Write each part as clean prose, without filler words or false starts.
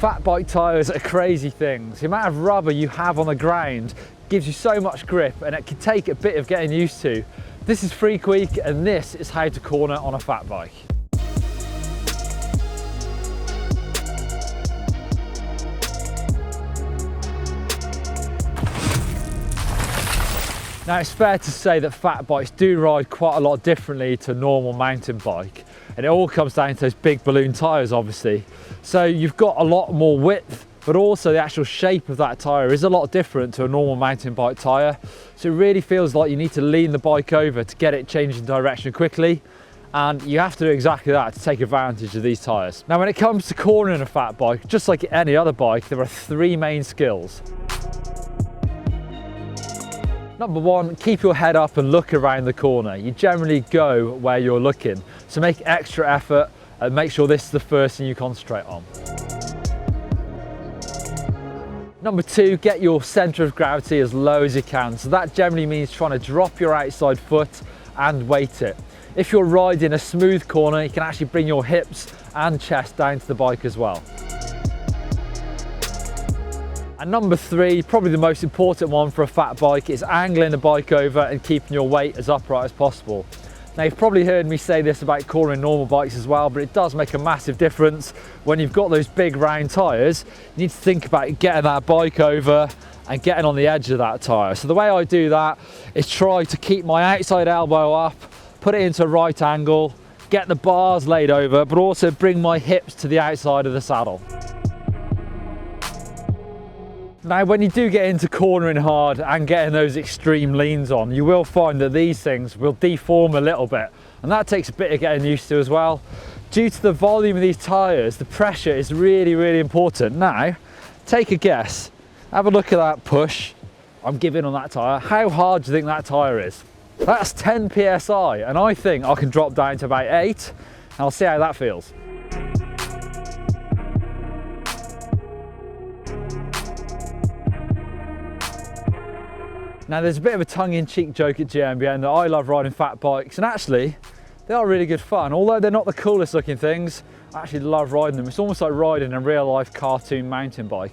Fat bike tyres are crazy things. The amount of rubber you have on the ground gives you so much grip, and it can take a bit of getting used to. This is Freak Week, and this is how to corner on a fat bike. Now, it's fair to say that fat bikes do ride quite a lot differently to a normal mountain bike, and it all comes down to those big balloon tyres, obviously. So you've got a lot more width, but also the actual shape of that tyre is a lot different to a normal mountain bike tyre. So it really feels like you need to lean the bike over to get it changing direction quickly, and you have to do exactly that to take advantage of these tyres. Now, when it comes to cornering a fat bike, just like any other bike, there are three main skills. Number one, keep your head up and look around the corner. You generally go where you're looking, so make extra effort and make sure this is the first thing you concentrate on. Number two, get your centre of gravity as low as you can. So that generally means trying to drop your outside foot and weight it. If you're riding a smooth corner, you can actually bring your hips and chest down to the bike as well. And number three, probably the most important one for a fat bike, is angling the bike over and keeping your weight as upright as possible. Now, you've probably heard me say this about cornering normal bikes as well, but it does make a massive difference when you've got those big round tyres. You need to think about getting that bike over and getting on the edge of that tyre. So the way I do that is try to keep my outside elbow up, put it into a right angle, get the bars laid over, but also bring my hips to the outside of the saddle. Now, when you do get into cornering hard and getting those extreme leans on, you will find that these things will deform a little bit, and that takes a bit of getting used to as well. Due to the volume of these tyres, the pressure is really important. Now, take a guess. Have a look at that push I'm giving on that tyre. How hard do you think that tyre is? That's 10 psi, and I think I can drop down to about 8, and I'll see how that feels. Now, there's a bit of a tongue-in-cheek joke at GMBN that I love riding fat bikes, and actually they are really good fun. Although they're not the coolest looking things, I actually love riding them. It's almost like riding a real-life cartoon mountain bike,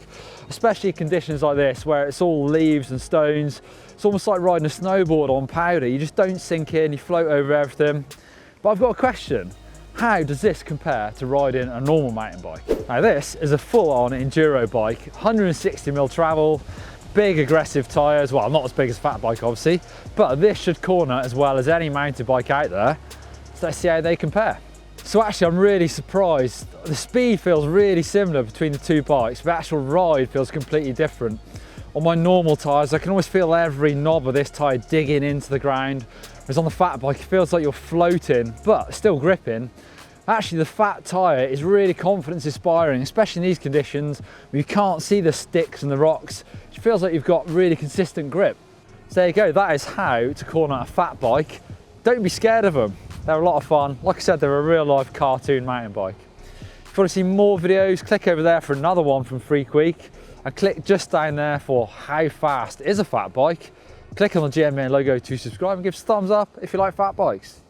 especially in conditions like this where it's all leaves and stones. It's almost like riding a snowboard on powder. You just don't sink in, you float over everything. But I've got a question. How does this compare to riding a normal mountain bike? Now, this is a full-on enduro bike, 160mm travel, big aggressive tyres. Well, not as big as fat bike obviously, but this should corner as well as any mountain bike out there. So let's see how they compare. So actually, I'm really surprised. The speed feels really similar between the two bikes, but the actual ride feels completely different. On my normal tyres, I can almost feel every knob of this tyre digging into the ground, whereas on the fat bike it feels like you're floating but still gripping. Actually, the fat tyre is really confidence inspiring, especially in these conditions where you can't see the sticks and the rocks. It feels like you've got really consistent grip. So there you go, that is how to corner a fat bike. Don't be scared of them. They're a lot of fun. Like I said, they're a real life cartoon mountain bike. If you want to see more videos, click over there for another one from Freak Week, and click just down there for how fast is a fat bike. Click on the GMBN logo to subscribe and give us a thumbs up if you like fat bikes.